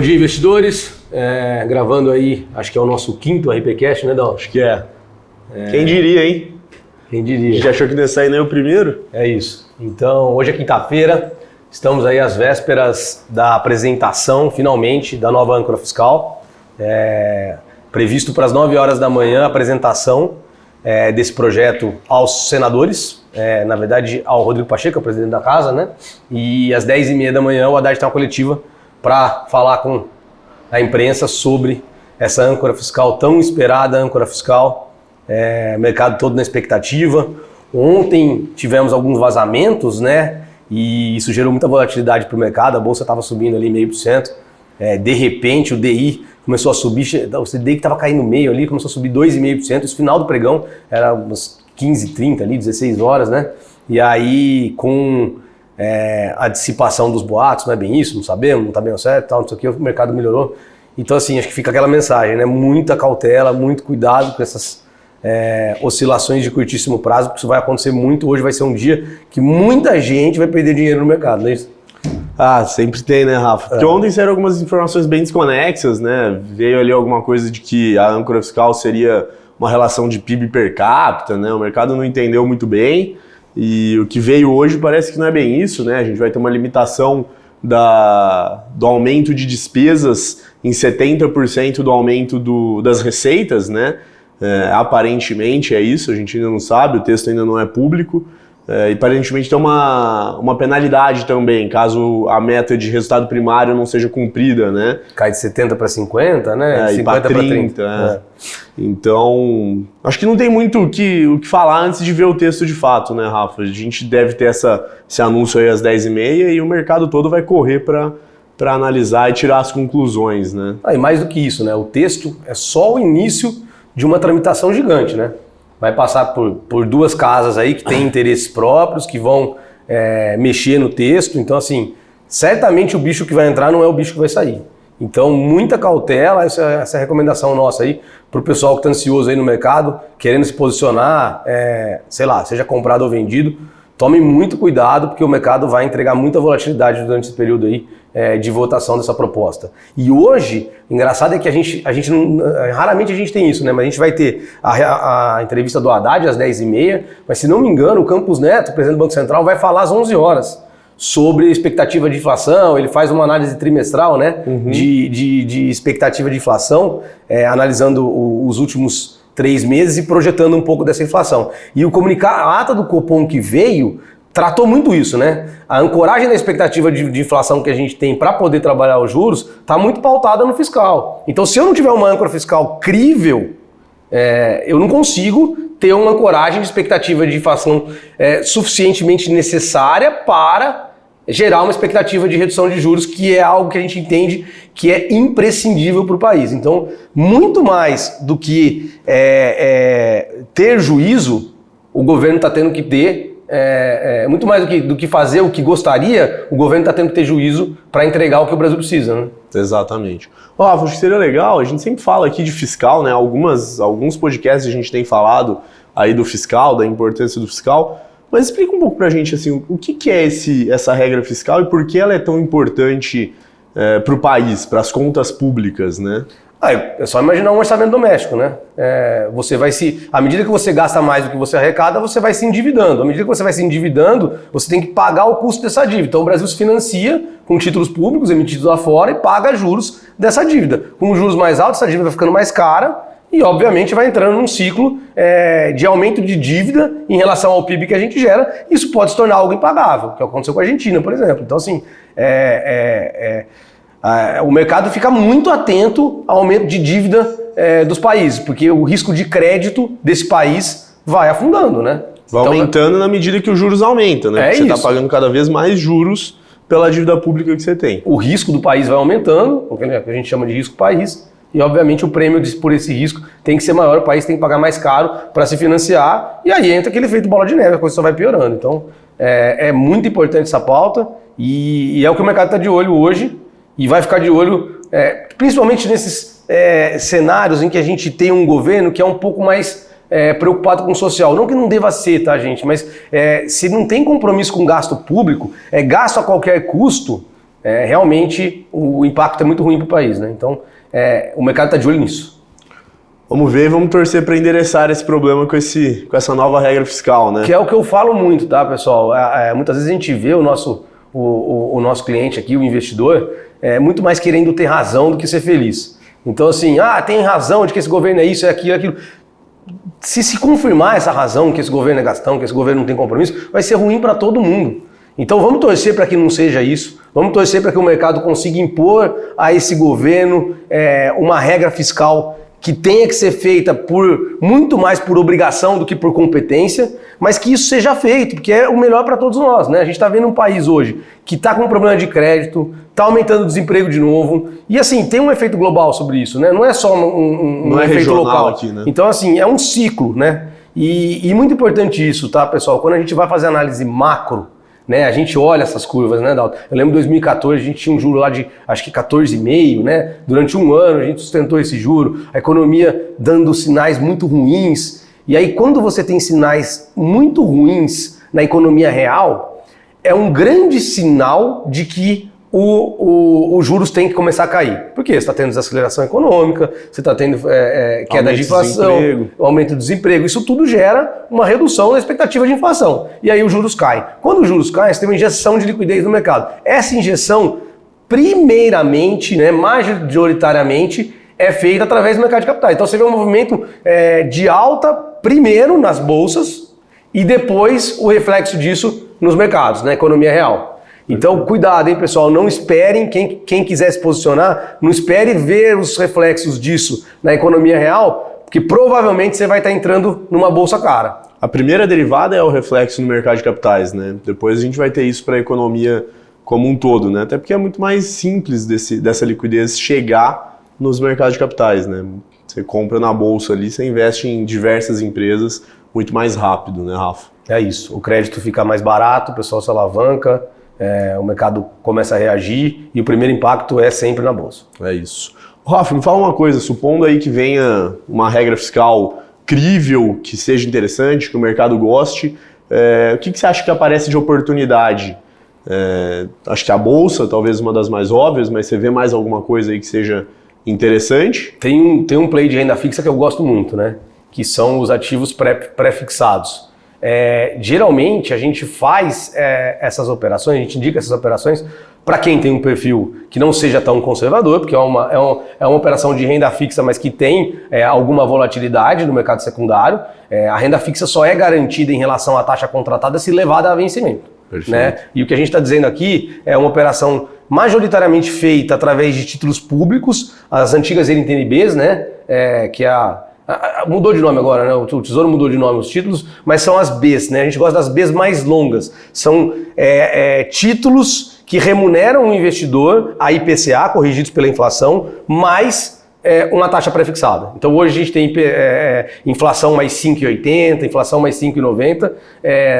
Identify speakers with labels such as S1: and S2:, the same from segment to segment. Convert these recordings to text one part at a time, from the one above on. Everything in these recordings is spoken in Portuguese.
S1: Bom dia, investidores. Gravando aí, acho que é o nosso quinto RPCast, né, Dal?
S2: Acho que é. Quem diria, hein?
S1: Quem diria?
S2: A gente achou que não ia sair nem o primeiro?
S1: É isso. Então, hoje é quinta-feira, estamos aí às vésperas da apresentação, finalmente, da nova âncora fiscal. Previsto para as 9 horas da manhã a apresentação desse projeto aos senadores, na verdade ao Rodrigo Pacheco, o presidente da casa, né? E às 10h30 da manhã o Haddad tem uma coletiva para falar com a imprensa sobre essa âncora fiscal, tão esperada âncora fiscal, mercado todo na expectativa. Ontem tivemos alguns vazamentos, né? E isso gerou muita volatilidade para o mercado, a bolsa estava subindo ali 0,5%. De repente o DI começou a subir, o DI que estava caindo meio ali, começou a subir 2,5%, esse final do pregão era umas 15h30 ali, 16 horas, né? E aí com a dissipação dos boatos, não é bem isso, não sabemos, não está bem certo, tal, não sei o que, o mercado melhorou. Então assim, acho que fica aquela mensagem, né? Muita cautela, muito cuidado com essas oscilações de curtíssimo prazo, porque isso vai acontecer muito. Hoje vai ser um dia que muita gente vai perder dinheiro no mercado, não é isso?
S2: Ah, sempre tem, né, Rafa? Porque ontem saíram algumas informações bem desconexas, né? Veio ali alguma coisa de que a âncora fiscal seria uma relação de PIB per capita, né? O mercado não entendeu muito bem e o que veio hoje parece que não é bem isso, né? A gente vai ter uma limitação do aumento de despesas em 70% do aumento das receitas, né? Aparentemente é isso, a gente ainda não sabe, o texto ainda não é público. E aparentemente tem uma penalidade também, caso a meta de resultado primário não seja cumprida, né?
S1: Cai de 70 para 50, né? De
S2: 50 para 30. Então, acho que não tem muito o que falar antes de ver o texto de fato, né, Rafa? A gente deve ter esse anúncio aí às 10h30 e o mercado todo vai correr para analisar e tirar as conclusões, né?
S1: E mais do que isso, né? O texto é só o início de uma tramitação gigante, né? Vai passar por duas casas aí que têm interesses próprios, que vão mexer no texto. Então, assim, certamente o bicho que vai entrar não é o bicho que vai sair. Então, muita cautela, essa é a recomendação nossa aí para o pessoal que está ansioso aí no mercado, querendo se posicionar, sei lá, seja comprado ou vendido. Tome muito cuidado, porque o mercado vai entregar muita volatilidade durante esse período aí de votação dessa proposta. E hoje, engraçado é que a gente não, raramente a gente tem isso, né? Mas a gente vai ter a entrevista do Haddad às 10h30, mas se não me engano, o Campos Neto, presidente do Banco Central, vai falar às 11 horas sobre expectativa de inflação. Ele faz uma análise trimestral, né? De expectativa de inflação, analisando os últimos 3 meses e projetando um pouco dessa inflação. E a ata do Copom que veio tratou muito isso, né? A ancoragem da expectativa de inflação que a gente tem para poder trabalhar os juros está muito pautada no fiscal. Então, se eu não tiver uma âncora fiscal crível, eu não consigo ter uma ancoragem de expectativa de inflação suficientemente necessária para gerar uma expectativa de redução de juros, que é algo que a gente entende que é imprescindível para o país. Então, muito mais do que ter juízo, o governo está tendo que ter, muito mais do que fazer o que gostaria, o governo está tendo que ter juízo para entregar o que o Brasil precisa, né?
S2: Exatamente. Acho que seria legal, a gente sempre fala aqui de fiscal, né? Alguns podcasts a gente tem falado aí do fiscal, da importância do fiscal, mas explica um pouco pra gente assim, o que é essa regra fiscal e por que ela é tão importante para o país, para as contas públicas, né?
S1: É só imaginar um orçamento doméstico, né? À medida que você gasta mais do que você arrecada, você vai se endividando. À medida que você vai se endividando, você tem que pagar o custo dessa dívida. Então o Brasil se financia com títulos públicos emitidos lá fora e paga juros dessa dívida. Com os juros mais altos, essa dívida vai ficando mais cara e, obviamente, vai entrando num ciclo de aumento de dívida em relação ao PIB que a gente gera. Isso pode se tornar algo impagável, que aconteceu com a Argentina, por exemplo. Então, assim, o mercado fica muito atento ao aumento de dívida dos países, porque o risco de crédito desse país vai afundando, né?
S2: Vai aumentando na medida que os juros aumentam, né? Porque você está pagando cada vez mais juros pela dívida pública que você tem.
S1: O risco do país vai aumentando, o que a gente chama de risco país, e obviamente o prêmio por esse risco tem que ser maior, o país tem que pagar mais caro para se financiar, e aí entra aquele efeito bola de neve, a coisa só vai piorando. Então é muito importante essa pauta, e é o que o mercado está de olho hoje, e vai ficar de olho principalmente nesses cenários em que a gente tem um governo que é um pouco mais preocupado com o social. Não que não deva ser, tá, gente? Mas se não tem compromisso com gasto público, gasto a qualquer custo, realmente o impacto é muito ruim para o país, né? Então, o mercado está de olho nisso.
S2: Vamos ver e vamos torcer para endereçar esse problema com essa nova regra fiscal, né?
S1: Que é o que eu falo muito, tá, pessoal? Muitas vezes a gente vê o nosso cliente aqui, o investidor, muito mais querendo ter razão do que ser feliz. Então, assim, tem razão de que esse governo é isso, é aquilo. Se confirmar essa razão, que esse governo é gastão, que esse governo não tem compromisso, vai ser ruim para todo mundo. Então vamos torcer para que não seja isso, vamos torcer para que o mercado consiga impor a esse governo uma regra fiscal que tenha que ser feita muito mais por obrigação do que por competência, mas que isso seja feito, porque é o melhor para todos nós, né? A gente está vendo um país hoje que está com um problema de crédito, está aumentando o desemprego de novo, e assim, tem um efeito global sobre isso, né? Não é só um efeito local
S2: aqui, né?
S1: Então assim, é um ciclo, né? E muito importante isso, tá, pessoal? Quando a gente vai fazer análise macro, né, a gente olha essas curvas, né, Dalton? Eu lembro em 2014 a gente tinha um juro lá de, acho que 14,5, né? Durante um ano a gente sustentou esse juro, a economia dando sinais muito ruins. E aí quando você tem sinais muito ruins na economia real, é um grande sinal de que os juros têm que começar a cair. Por quê? Você está tendo desaceleração econômica, você está tendo queda de inflação, aumento do desemprego. Isso tudo gera uma redução na expectativa de inflação. E aí os juros caem. Quando os juros caem, você tem uma injeção de liquidez no mercado. Essa injeção, primeiramente, né, majoritariamente, é feita através do mercado de capitais. Então você vê um movimento de alta, primeiro nas bolsas, e depois o reflexo disso nos mercados, na economia real. Então, cuidado, hein, pessoal? Não esperem, quem quiser se posicionar, não espere ver os reflexos disso na economia real, porque provavelmente você vai estar entrando numa bolsa cara.
S2: A primeira derivada é o reflexo no mercado de capitais, né? Depois a gente vai ter isso para a economia como um todo, né? Até porque é muito mais simples dessa liquidez chegar nos mercados de capitais, né? Você compra na bolsa ali, você investe em diversas empresas muito mais rápido, né, Rafa?
S1: É isso. O crédito fica mais barato, o pessoal se alavanca, o mercado começa a reagir e o primeiro impacto é sempre na bolsa.
S2: É isso. Rafa, me fala uma coisa, supondo aí que venha uma regra fiscal crível, que seja interessante, que o mercado goste, o que você acha que aparece de oportunidade? Acho que a bolsa, talvez uma das mais óbvias, mas você vê mais alguma coisa aí que seja interessante?
S1: Tem um play de renda fixa que eu gosto muito, né? Que são os ativos pré-fixados. Geralmente a gente faz essas operações, a gente indica essas operações para quem tem um perfil que não seja tão conservador, porque é uma operação de renda fixa, mas que tem alguma volatilidade no mercado secundário. A renda fixa só é garantida em relação à taxa contratada se levada a vencimento. Né? E o que a gente está dizendo aqui é uma operação majoritariamente feita através de títulos públicos, as antigas NTNBs, né? Que mudou de nome agora, né? O Tesouro mudou de nome os títulos, mas são as Bs, né? A gente gosta das Bs mais longas. São títulos que remuneram o investidor a IPCA, corrigidos pela inflação, mais uma taxa pré-fixada. Então hoje a gente tem inflação mais 5,80, inflação mais 5,90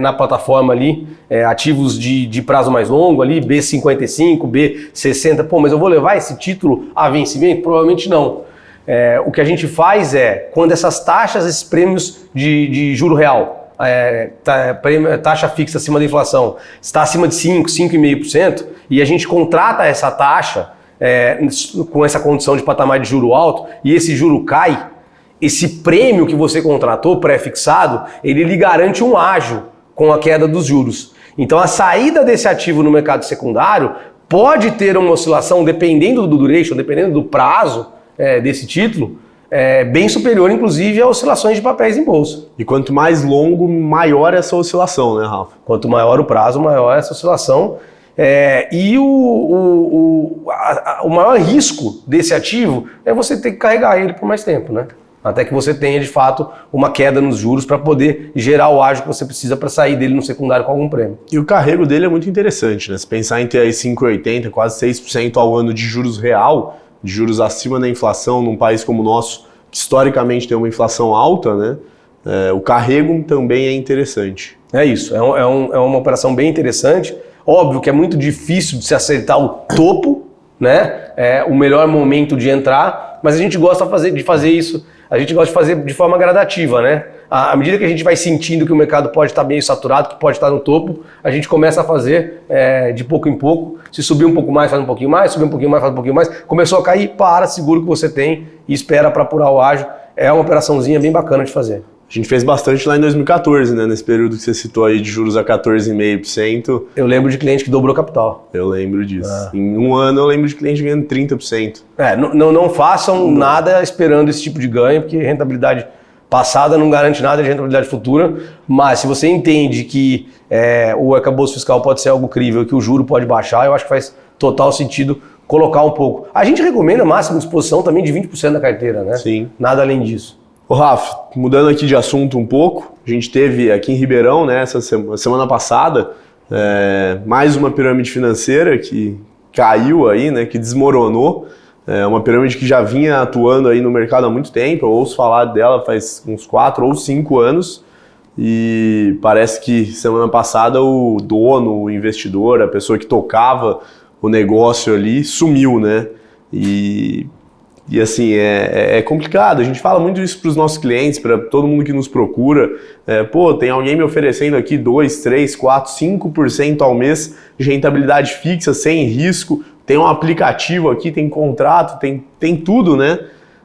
S1: na plataforma ali, ativos de prazo mais longo ali, B55, B60. Pô, mas eu vou levar esse título a vencimento? Provavelmente não. O que a gente faz quando essas taxas, esses prêmios de juro real, taxa fixa acima da inflação, está acima de 5, 5,5%, e a gente contrata essa taxa com essa condição de patamar de juro alto, e esse juro cai, esse prêmio que você contratou pré-fixado, ele lhe garante um ágio com a queda dos juros. Então a saída desse ativo no mercado secundário pode ter uma oscilação, dependendo do duration, dependendo do prazo, desse título, bem superior, inclusive, a oscilações de papéis em bolsa.
S2: E quanto mais longo, maior essa oscilação, né, Rafa?
S1: Quanto maior o prazo, maior essa oscilação. E o maior risco desse ativo é você ter que carregar ele por mais tempo, né? Até que você tenha, de fato, uma queda nos juros para poder gerar o ágio que você precisa para sair dele no secundário com algum prêmio.
S2: E o carrego dele é muito interessante, né? Se pensar em ter aí 5,80, quase 6% ao ano de juros real, de juros acima da inflação num país como o nosso, que historicamente tem uma inflação alta, né? O carrego também é interessante.
S1: É isso, é uma operação bem interessante. Óbvio que é muito difícil de se acertar o topo, né? O melhor momento de entrar, mas a gente gosta de fazer isso, a gente gosta de fazer de forma gradativa, né? à medida que a gente vai sentindo que o mercado pode estar meio saturado, que pode estar no topo, a gente começa a fazer de pouco em pouco. Se subir um pouco mais, faz um pouquinho mais, subir um pouquinho mais, faz um pouquinho mais. Começou a cair, segura o que você tem e espera para apurar o ágio. É uma operaçãozinha bem bacana de fazer.
S2: A gente fez bastante lá em 2014, né? Nesse período que você citou aí de juros a 14,5%.
S1: Eu lembro de cliente que dobrou capital.
S2: Eu lembro disso. Em um ano eu lembro de cliente ganhando 30%.
S1: Não façam nada esperando esse tipo de ganho, porque rentabilidade passada não garante nada de rentabilidade futura, mas se você entende que o arcabouço fiscal pode ser algo crível, que o juro pode baixar, eu acho que faz total sentido colocar um pouco. A gente recomenda máxima exposição também de 20% da carteira, né?
S2: Sim.
S1: Nada além disso.
S2: Ô Rafa, mudando aqui de assunto um pouco, a gente teve aqui em Ribeirão, né, essa semana passada, mais uma pirâmide financeira que caiu aí, né, que desmoronou. Uma pirâmide que já vinha atuando aí no mercado há muito tempo, eu ouço falar dela faz uns 4 ou 5 anos, e parece que semana passada o dono, o investidor, a pessoa que tocava o negócio ali, sumiu, né? E assim, é complicado, a gente fala muito isso para os nossos clientes, para todo mundo que nos procura. Tem alguém me oferecendo aqui 2, 3, 4, 5% ao mês de rentabilidade fixa, sem risco, tem um aplicativo aqui, tem contrato, tem tudo, né?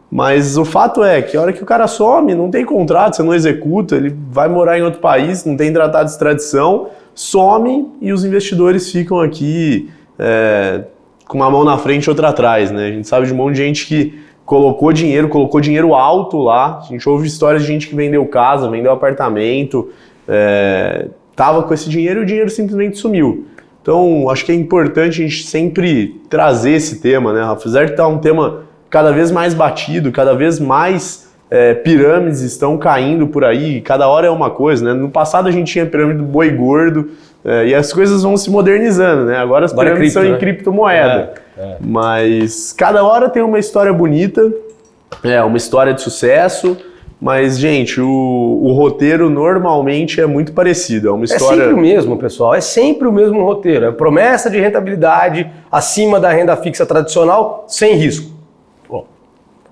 S2: Mas o fato é que a hora que o cara some, não tem contrato, você não executa, ele vai morar em outro país, não tem tratado de extradição, some e os investidores ficam aqui com uma mão na frente e outra atrás, né? A gente sabe de um monte de gente que colocou dinheiro alto lá. A gente ouve histórias de gente que vendeu casa, vendeu apartamento, tava com esse dinheiro e o dinheiro simplesmente sumiu. Então, acho que é importante a gente sempre trazer esse tema, né, Rafa? Apesar de estar um tema cada vez mais batido, cada vez mais pirâmides estão caindo por aí, cada hora é uma coisa, né? No passado a gente tinha a pirâmide do boi gordo, e as coisas vão se modernizando, né? Agora as pirâmides são em criptomoeda. Mas cada hora tem uma história bonita, uma história de sucesso, mas, gente, o roteiro normalmente é muito parecido. É uma história...
S1: É sempre o mesmo, pessoal. É sempre o mesmo roteiro. É promessa de rentabilidade acima da renda fixa tradicional, sem risco. Bom,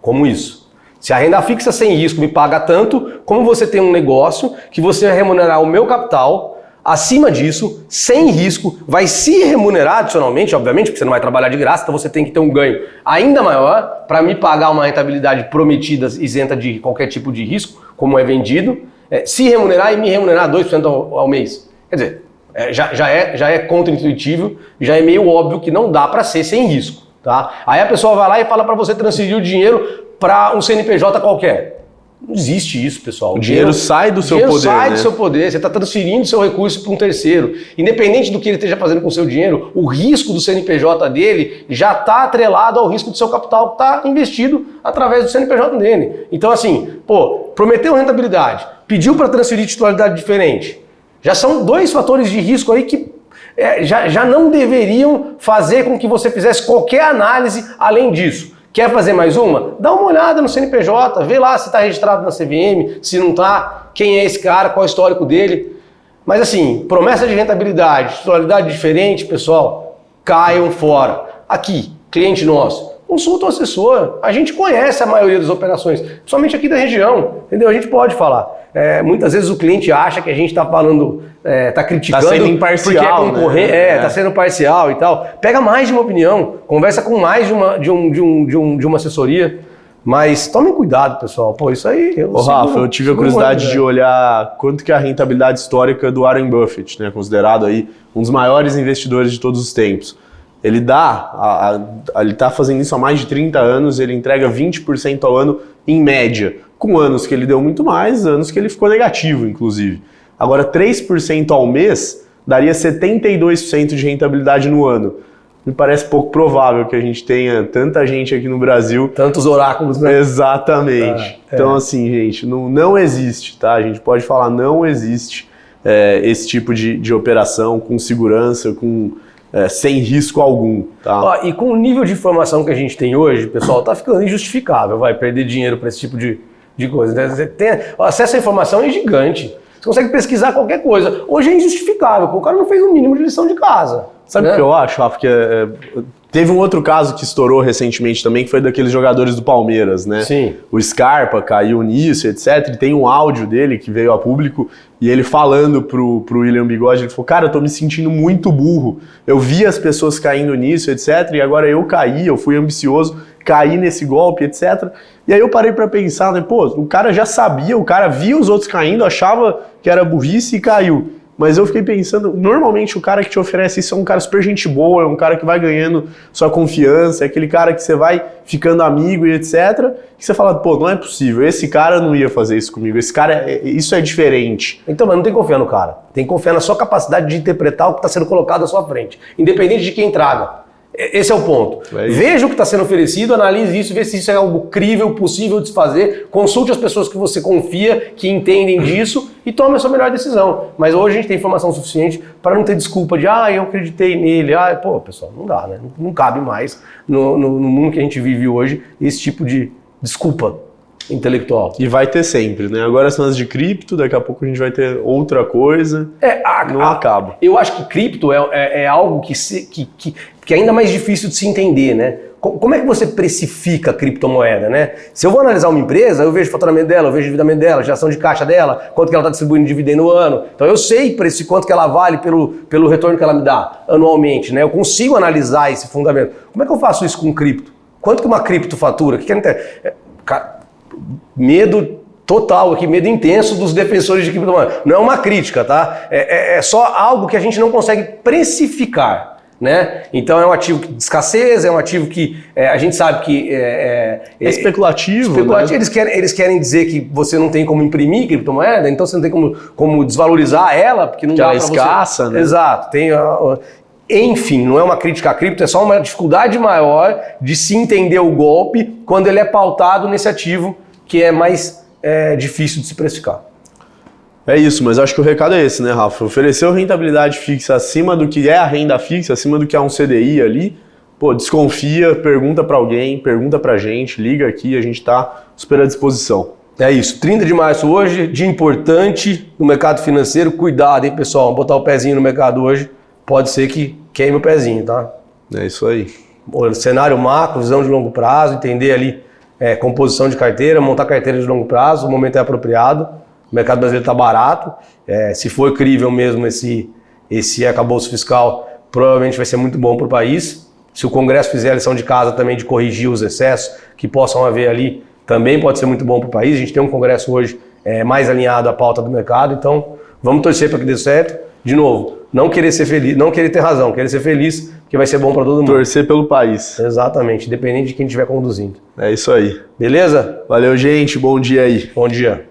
S1: como isso? Se a renda fixa sem risco me paga tanto, como você tem um negócio que você vai remunerar o meu capital, acima disso, sem risco, vai se remunerar adicionalmente, obviamente, porque você não vai trabalhar de graça, então você tem que ter um ganho ainda maior para me pagar uma rentabilidade prometida, isenta de qualquer tipo de risco, como é vendido, se remunerar e me remunerar 2% ao mês. Quer dizer, já é contra-intuitivo, já é meio óbvio que não dá para ser sem risco. Tá? Aí a pessoa vai lá e fala para você transferir o dinheiro para um CNPJ qualquer. Não existe isso, pessoal.
S2: O dinheiro sai do seu poder. O dinheiro sai do seu poder,
S1: você está transferindo seu recurso para um terceiro. Independente do que ele esteja fazendo com o seu dinheiro, o risco do CNPJ dele já está atrelado ao risco do seu capital que está investido através do CNPJ dele. Então, assim, prometeu rentabilidade, pediu para transferir titularidade diferente. Já são 2 fatores de risco aí que já não deveriam fazer com que você fizesse qualquer análise além disso. Quer fazer mais uma? Dá uma olhada no CNPJ, vê lá se está registrado na CVM, se não está, quem é esse cara, qual é o histórico dele. Mas assim, promessa de rentabilidade, titularidade diferente, pessoal, caiam fora. Aqui, cliente nosso, consulta o assessor, a gente conhece a maioria das operações, principalmente aqui da região, entendeu? A gente pode falar. Muitas vezes o cliente acha que a gente está falando, está criticando,
S2: tá sendo imparcial,
S1: porque é concorrente,
S2: né?
S1: Está sendo parcial e tal. Pega mais de uma opinião, conversa com mais de uma assessoria, mas tomem cuidado, pessoal. Isso aí...
S2: Rafa, eu tive a curiosidade de olhar quanto que é a rentabilidade histórica do Warren Buffett, né, considerado aí um dos maiores investidores de todos os tempos. Ele está fazendo isso há mais de 30 anos, ele entrega 20% ao ano em média, com anos que ele deu muito mais, anos que ele ficou negativo, inclusive. Agora, 3% ao mês daria 72% de rentabilidade no ano. Me parece pouco provável que a gente tenha tanta gente aqui no Brasil.
S1: Tantos oráculos, né?
S2: Exatamente. Então, assim, gente, não existe, tá? A gente pode falar, não existe esse tipo de operação com segurança, sem risco algum, tá?
S1: E com o nível de informação que a gente tem hoje, pessoal, tá ficando injustificável, perder dinheiro para esse tipo de coisa. O acesso à informação é gigante. Você consegue pesquisar qualquer coisa. Hoje é injustificável, o cara não fez o mínimo de lição de casa.
S2: Sabe o que eu acho, Rafa? Teve um outro caso que estourou recentemente também, que foi daqueles jogadores do Palmeiras, né?
S1: Sim.
S2: O Scarpa caiu nisso, etc. E tem um áudio dele que veio a público e ele falando pro William Bigode, ele falou, cara, eu tô me sentindo muito burro. Eu vi as pessoas caindo nisso, etc. E agora eu caí, eu fui ambicioso, caí nesse golpe, etc. E aí eu parei pra pensar, né? Pô, o cara já sabia, o cara via os outros caindo, achava que era burrice e caiu. Mas eu fiquei pensando, normalmente o cara que te oferece isso é um cara super gente boa, é um cara que vai ganhando sua confiança, é aquele cara que você vai ficando amigo e etc. Que você fala, pô, não é possível, esse cara não ia fazer isso comigo, esse cara, isso é diferente.
S1: Então, mas não tem que confiar no cara. Tem que confiar na sua capacidade de interpretar o que está sendo colocado à sua frente, independente de quem traga. Esse é o ponto. Veja o que está sendo oferecido, analise isso, veja se isso é algo crível, possível de se fazer, consulte as pessoas que você confia, que entendem disso e tome a sua melhor decisão. Mas hoje a gente tem informação suficiente para não ter desculpa de eu acreditei nele. Pô, pessoal, não dá, né? Não cabe mais no mundo que a gente vive hoje esse tipo de desculpa intelectual.
S2: E vai ter sempre, né? Agora as cenas de cripto, daqui a pouco a gente vai ter outra coisa. Não acaba.
S1: Eu acho que cripto é algo que é ainda mais difícil de se entender, né? Como é que você precifica a criptomoeda, né? Se eu vou analisar uma empresa, eu vejo o faturamento dela, eu vejo o endividamento dela, geração de caixa dela, quanto que ela está distribuindo de dividendo no ano. Então eu sei quanto que ela vale pelo retorno que ela me dá anualmente, né? Eu consigo analisar esse fundamento. Como é que eu faço isso com cripto? Quanto que uma cripto fatura? O que medo total aqui, medo intenso dos defensores de criptomoeda. Não é uma crítica, tá? É só algo que a gente não consegue precificar, né? Então é um ativo de escassez, é um ativo que a gente sabe que
S2: é especulativo.
S1: Né? Eles querem dizer que você não tem como imprimir criptomoeda, então você não tem como desvalorizar ela, porque não dá
S2: ela é
S1: pra
S2: escassa,
S1: você...
S2: né?
S1: Exato. Enfim, não é uma crítica à cripto, é só uma dificuldade maior de se entender o golpe quando ele é pautado nesse ativo que é mais difícil de se precificar.
S2: É isso, mas acho que o recado é esse, né, Rafa? Ofereceu rentabilidade fixa acima do que é a renda fixa, acima do que é um CDI ali, pô, desconfia, pergunta pra alguém, pergunta pra gente, liga aqui, a gente tá super à disposição.
S1: É isso, 30 de março hoje, dia importante no mercado financeiro, cuidado, hein, pessoal, vamos botar o pezinho no mercado hoje, pode ser que queime o pezinho, tá?
S2: É isso aí.
S1: O cenário macro, visão de longo prazo, entender ali composição de carteira, montar carteira de longo prazo, o momento é apropriado, o mercado brasileiro está barato, se for crível mesmo esse arcabouço fiscal, provavelmente vai ser muito bom para o país. Se o Congresso fizer a lição de casa também de corrigir os excessos que possam haver ali, também pode ser muito bom para o país. A gente tem um Congresso hoje mais alinhado à pauta do mercado, então vamos torcer para que dê certo. De novo, não querer ser feliz, não querer ter razão, querer ser feliz, porque vai ser bom para todo mundo.
S2: Torcer pelo país.
S1: Exatamente, independente de quem estiver conduzindo.
S2: É isso aí.
S1: Beleza?
S2: Valeu, gente. Bom dia aí.
S1: Bom dia.